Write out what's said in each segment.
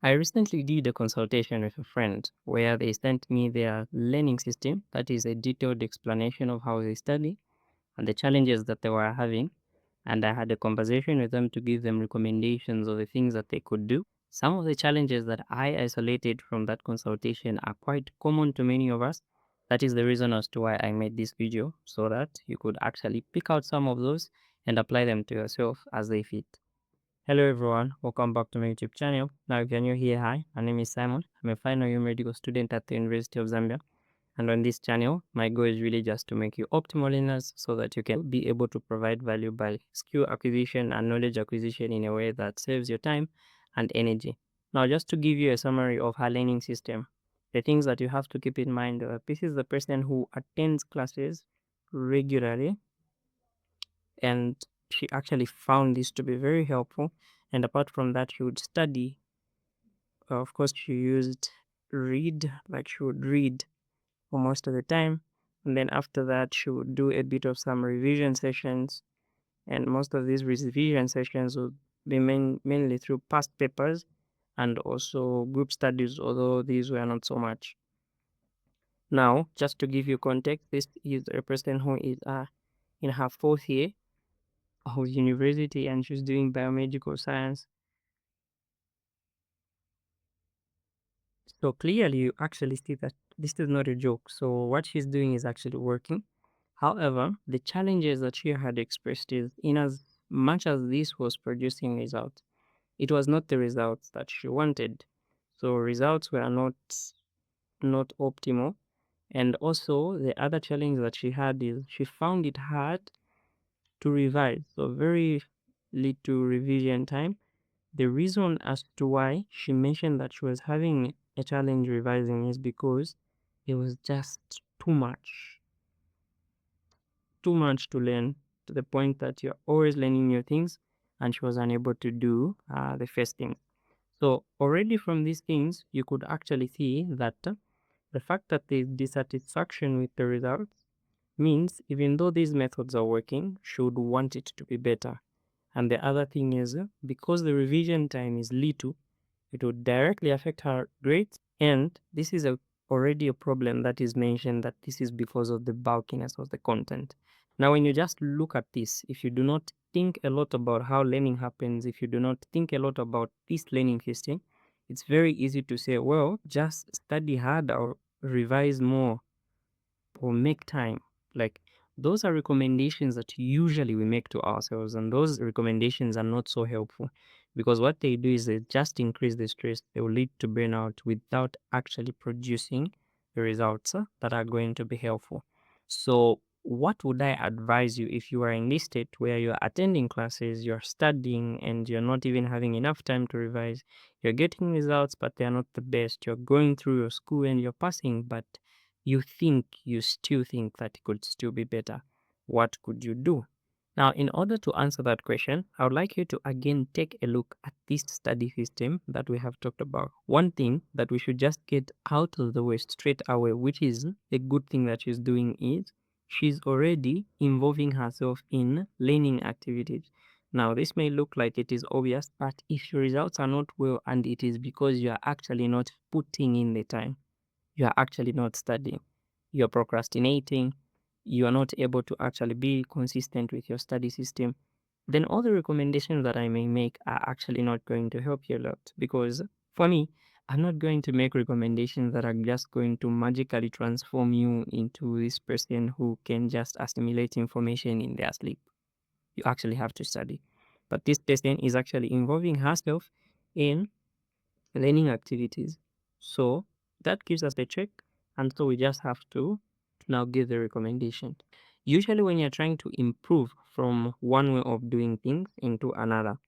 I recently did a consultation with a friend where they sent me their learning system, that is a detailed explanation of how they study and the challenges that they were having. And I had a conversation with them to give them recommendations of the things that they could do. Some of the challenges that I isolated from that consultation are quite common to many of us. That is the reason as to why I made this video, so that you could actually pick out some of those and apply them to yourself as they fit. Hello everyone, welcome back to my YouTube channel. Now if you're new here, hi, my name is Simon. I'm a final year medical student at the University of Zambia. And on this channel, my goal is really just to make you optimal learners so that you can be able to provide value by skill acquisition and knowledge acquisition in a way that saves your time and energy. Now just to give you a summary of her learning system, the things that you have to keep in mind, this is the person who attends classes regularly, and she actually found this to be very helpful. And apart from that, she would study. Of course, she used read, like she would read for most of the time. And then after that, she would do a bit of some revision sessions. And most of these revision sessions would be mainly through past papers and also group studies, although these were not so much. Now, just to give you context, this is a person who is in her fourth year of university and she's doing biomedical science. So clearly, you actually see that this is not a joke. So what she's doing is actually working. However, the challenges that she had expressed is in as much as this was producing results, it was not the results that she wanted. So results were not optimal. And also the other challenge that she had is she found it hard to revise. So very little revision time. The reason as to why she mentioned that she was having a challenge revising is because it was just too much to learn, to the point that you're always learning new things, and she was unable to do the first thing. So already from these things, you could actually see that the fact that there's dissatisfaction with the results means even though these methods are working, she would want it to be better. And the other thing is because the revision time is little, it would directly affect her grades. And this is already a problem that is mentioned, that this is because of the bulkiness of the content. Now, when you just look at this, if you do not think a lot about how learning happens, if you do not think a lot about this learning system, it's very easy to say, well, just study hard or revise more or make time. Like, those are recommendations that usually we make to ourselves, and those recommendations are not so helpful because what they do is they just increase the stress. They will lead to burnout without actually producing the results that are going to be helpful. So what would I advise you if you are in this state where you're attending classes, you're studying, and you're not even having enough time to revise? You're getting results, but they're not the best. You're going through your school and you're passing, but you still think that it could still be better. What could you do? Now, in order to answer that question, I would like you to again take a look at this study system that we have talked about. One thing that we should just get out of the way straight away, which is a good thing that she's doing, is she's already involving herself in learning activities. Now, this may look like it is obvious, but if your results are not well and it is because you are actually not putting in the time, you are actually not studying, you're procrastinating, you are not able to actually be consistent with your study system, then all the recommendations that I may make are actually not going to help you a lot. Because for me, I'm not going to make recommendations that are just going to magically transform you into this person who can just assimilate information in their sleep. You actually have to study. But this person is actually involving herself in learning activities. So that gives us a check, and so we just have to now give the recommendation. Usually, when you're trying to improve from one way of doing things into another,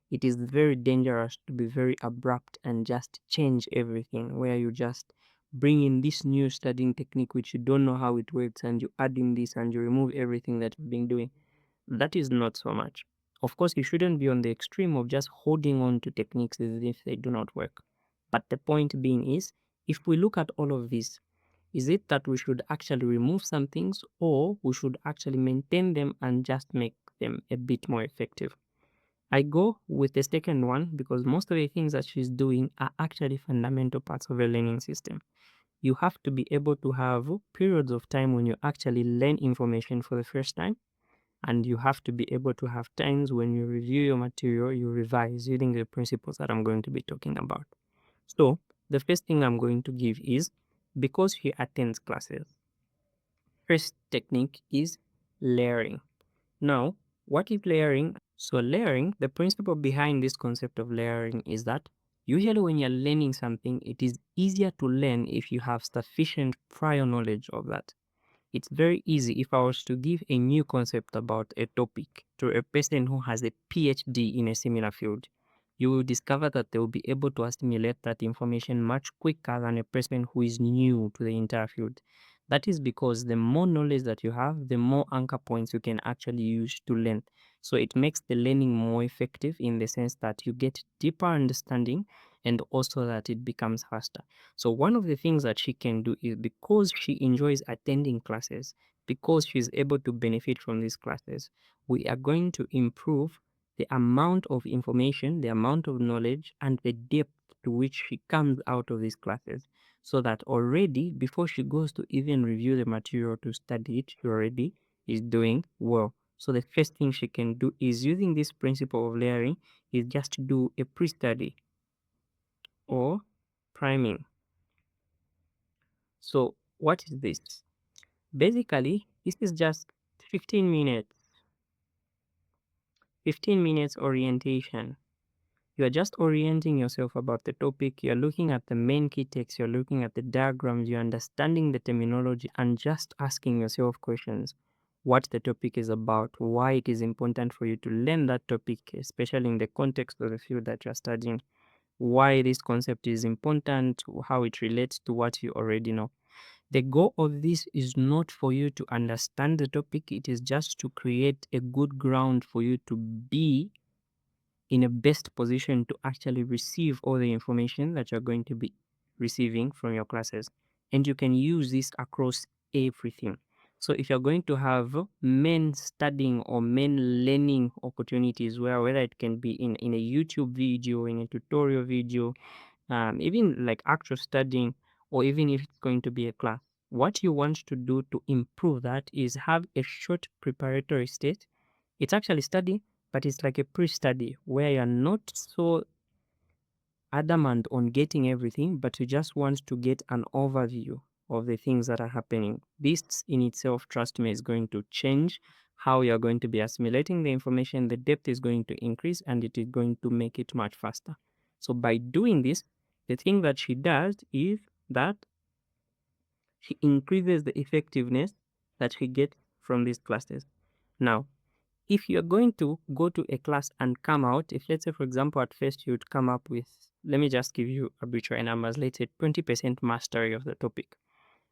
it is very dangerous to be very abrupt and just change everything, where you just bring in this new studying technique which you don't know how it works, and you add in this and you remove everything that you've been doing. That is not so much. Of course, you shouldn't be on the extreme of just holding on to techniques as if they do not work. But the point being is, if we look at all of this, is it that we should actually remove some things, or we should actually maintain them and just make them a bit more effective? I go with the second one because most of the things that she's doing are actually fundamental parts of a learning system. You have to be able to have periods of time when you actually learn information for the first time, and you have to be able to have times when you review your material, you revise using the principles that I'm going to be talking about. So, the first thing I'm going to give is, because she attends classes, first technique is layering. Now, what is layering? So, layering, the principle behind this concept of layering is that usually when you're learning something, it is easier to learn if you have sufficient prior knowledge of that. It's very easy if I was to give a new concept about a topic to a person who has a PhD in a similar field. You will discover that they will be able to assimilate that information much quicker than a person who is new to the entire field. That is because the more knowledge that you have, the more anchor points you can actually use to learn. So it makes the learning more effective in the sense that you get deeper understanding and also that it becomes faster. So one of the things that she can do is, because she enjoys attending classes, because she's able to benefit from these classes, we are going to improve the amount of information, the amount of knowledge, and the depth to which she comes out of these classes. So that already, before she goes to even review the material to study it, she already is doing well. So the first thing she can do is, using this principle of layering, is just to do a pre-study or priming. So what is this? Basically, this is just 15 minutes, 15 minutes orientation. You are just orienting yourself about the topic. You're looking at the main key text. You're looking at the diagrams. You're understanding the terminology and just asking yourself questions. What the topic is about, why it is important for you to learn that topic, especially in the context of the field that you're studying, why this concept is important, how it relates to what you already know. The goal of this is not for you to understand the topic, it is just to create a good ground for you to be in a best position to actually receive all the information that you're going to be receiving from your classes. And you can use this across everything. So if you're going to have men studying or men learning opportunities, where whether it can be in a YouTube video, in a tutorial video, even like actual studying, or even if it's going to be a class, what you want to do to improve that is have a short preparatory state. It's actually study, but it's like a pre-study where you're not so adamant on getting everything, but you just want to get an overview of the things that are happening. This in itself, trust me, is going to change how you're going to be assimilating the information. The depth is going to increase and it is going to make it much faster. So by doing this, the thing that she does is that she increases the effectiveness that she gets from these classes. Now, if you're going to go to a class and come out, if let's say, for example, at first you'd come up with, let me just give you arbitrary numbers, let's say 20% mastery of the topic.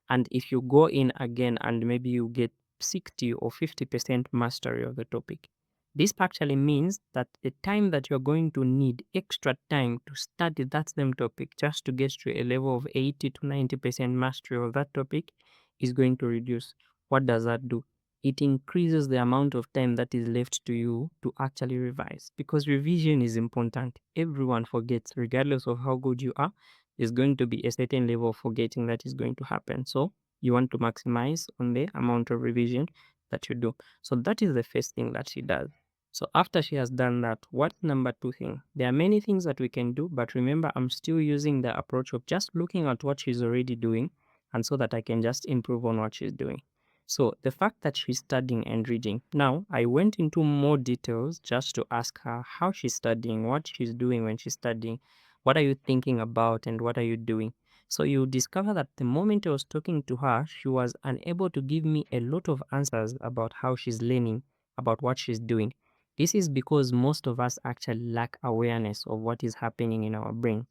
And if you go in again and maybe you get 60 or 50% mastery of the topic, this actually means that the time that you're going to need extra time to study that same topic just to get to a level of 80 to 90% mastery of that topic is going to reduce. What does that do? It increases the amount of time that is left to you to actually revise, because revision is important. Everyone forgets, regardless of how good you are. There's going to be a certain level of forgetting that is going to happen. So you want to maximize on the amount of revision that you do. So that is the first thing that she does. So after she has done that, what's number two thing? There are many things that we can do, but remember, I'm still using the approach of just looking at what she's already doing, and so that I can just improve on what she's doing. So the fact that she's studying and reading. Now, I went into more details just to ask her how she's studying, what she's doing when she's studying, what are you thinking about, and what are you doing. So you discover that the moment I was talking to her, she was unable to give me a lot of answers about how she's learning, about what she's doing. This is because most of us actually lack awareness of what is happening in our brain.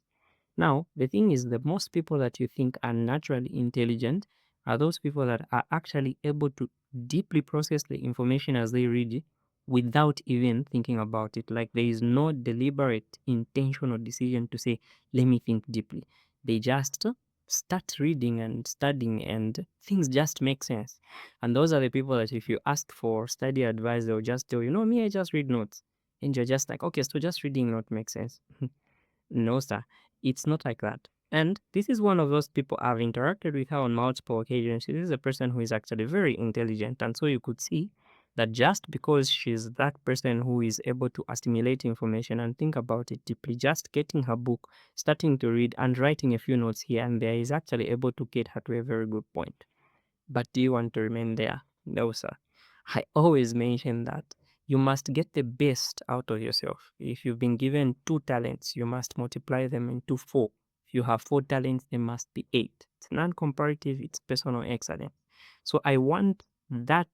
Now, the thing is, the most people that you think are naturally intelligent are those people that are actually able to deeply process the information as they read it without even thinking about it. Like, there is no deliberate intentional decision to say, let me think deeply. They just start reading and studying, and things just make sense. And those are the people that if you ask for study advice, they'll just tell you, no, me, I just read notes. And you're just like, okay, so just reading not make sense. No, sir, it's not like that. And this is one of those people I've interacted with her on multiple occasions. This is a person who is actually very intelligent. And so you could see that just because she's that person who is able to assimilate information and think about it deeply, just getting her book, starting to read, and writing a few notes here and there is actually able to get her to a very good point. But do you want to remain there? No, sir. I always mention that you must get the best out of yourself. If you've been given 2 talents, you must multiply them into 4. If you have 4 talents, there must be 8. It's non-comparative, it's personal excellence. So I want that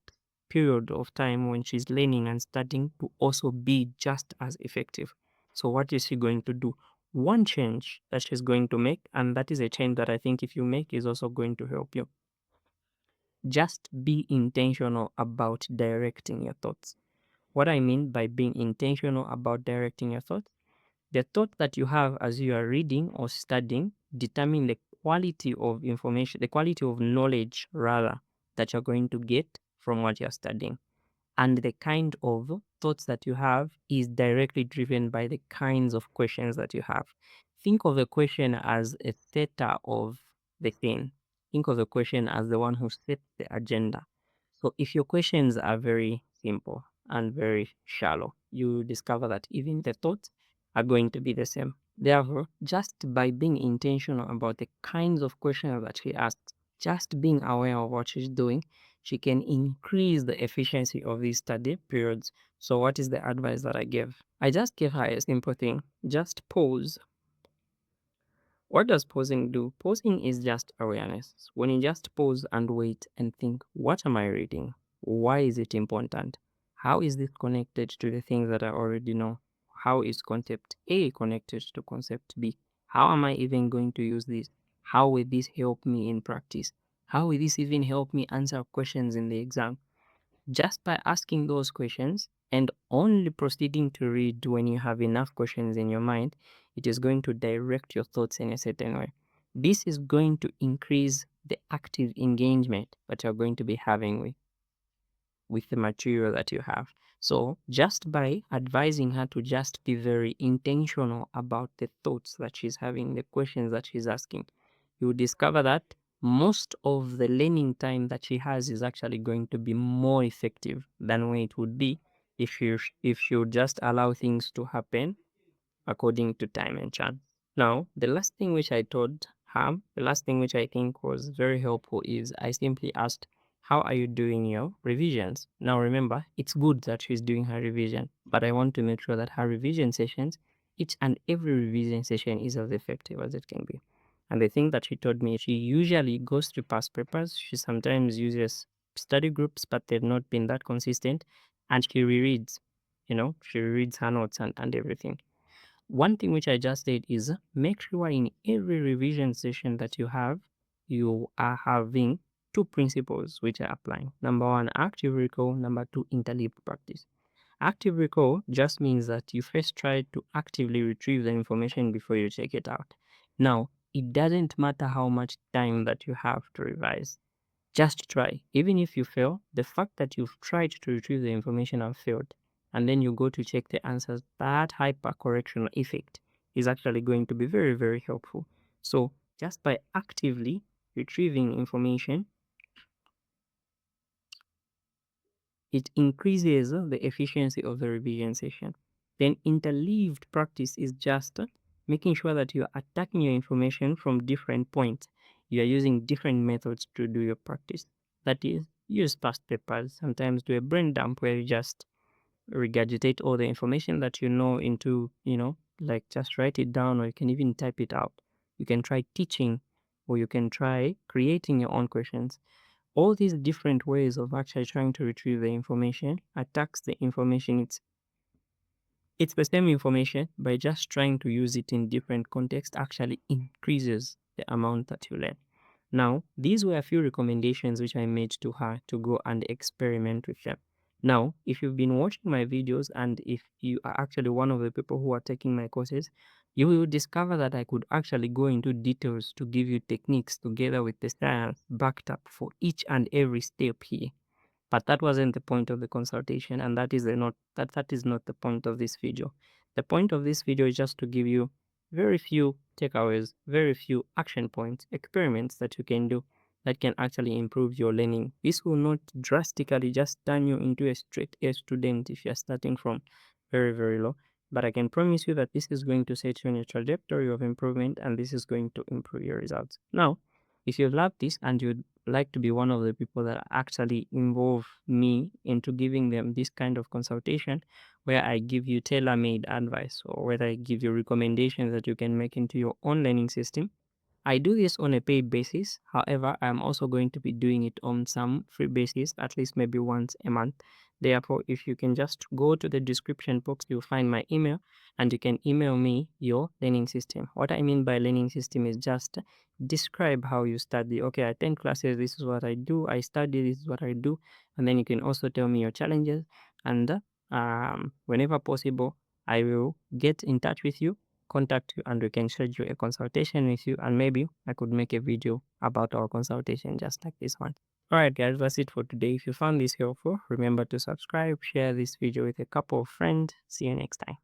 period of time when she's learning and studying to also be just as effective. So what is she going to do? One change that she's going to make, and that is a change that I think if you make is also going to help you. Just be intentional about directing your thoughts. What I mean by being intentional about directing your thoughts, the thought that you have as you are reading or studying determine the quality of information, the quality of knowledge rather, that you're going to get from what you're studying. And the kind of thoughts that you have is directly driven by the kinds of questions that you have. Think of a question as a setter of the thing. Think of a question as the one who sets the agenda. So if your questions are very simple and very shallow, you discover that even the thoughts are going to be the same. Therefore, just by being intentional about the kinds of questions that she asks, just being aware of what she's doing, she can increase the efficiency of these study periods. So what is the advice that I give? I just gave her a simple thing. Just pause. What does pausing do? Pausing is just awareness. When you just pause and wait and think, what am I reading? Why is it important? How is this connected to the things that I already know? How is concept A connected to concept B? How am I even going to use this? How will this help me in practice? How will this even help me answer questions in the exam? Just by asking those questions and only proceeding to read when you have enough questions in your mind, it is going to direct your thoughts in a certain way. This is going to increase the active engagement that you're going to be having with the material that you have. So just by advising her to just be very intentional about the thoughts that she's having, the questions that she's asking, you will discover that most of the learning time that she has is actually going to be more effective than when it would be if she would just allow things to happen according to time and chance. Now, the last thing which I told her, the last thing which I think was very helpful is I simply asked, how are you doing your revisions? Now, remember, it's good that she's doing her revision, but I want to make sure that her revision sessions, each and every revision session is as effective as it can be. And the thing that she told me, she usually goes through past papers. She sometimes uses study groups, but they've not been that consistent. And she rereads, she rereads her notes and everything. One thing which I just said is make sure in every revision session that you are having 2 principles which are applying. Number 1, active recall. Number 2, interleaved practice. Active recall just means that you first try to actively retrieve the information before you check it out. Now, it doesn't matter how much time that you have to revise. Just try. Even if you fail, the fact that you've tried to retrieve the information and failed, and then you go to check the answers, that hypercorrection effect is actually going to be very, very helpful. So just by actively retrieving information, it increases the efficiency of the revision session. Then interleaved practice is just making sure that you are attacking your information from different points. You are using different methods to do your practice. That is, use past papers, sometimes do a brain dump where you just regurgitate all the information that you know into, like just write it down, or you can even type it out. You can try teaching, or you can try creating your own questions. All these different ways of actually trying to retrieve the information attacks the information. It's the same information, by just trying to use it in different contexts actually increases the amount that you learn. Now, these were a few recommendations which I made to her to go and experiment with them. Now, if you've been watching my videos and if you are actually one of the people who are taking my courses, you will discover that I could actually go into details to give you techniques together with the science backed up for each and every step here. But that wasn't the point of the consultation, and that is not the point of this video. The point of this video is just to give you very few takeaways, very few action points, experiments that you can do that can actually improve your learning. This will not drastically just turn you into a straight A student if you're starting from very, very low. But I can promise you that this is going to set you on a trajectory of improvement, and this is going to improve your results. Now, if you love this and you'd like to be one of the people that actually involve me into giving them this kind of consultation, where I give you tailor-made advice, or whether I give you recommendations that you can make into your own learning system, I do this on a paid basis. However, I'm also going to be doing it on some free basis, at least maybe once a month. Therefore, if you can just go to the description box, you'll find my email, and you can email me your learning system. What I mean by learning system is just describe how you study. Okay, I attend classes, this is what I do. I study, this is what I do. And then you can also tell me your challenges. And whenever possible, I will get in touch with you, contact you, and we can schedule a consultation with you, and maybe I could make a video about our consultation just like this one. Alright guys, that's it for today. If you found this helpful, remember to subscribe, share this video with a couple of friends. See you next time.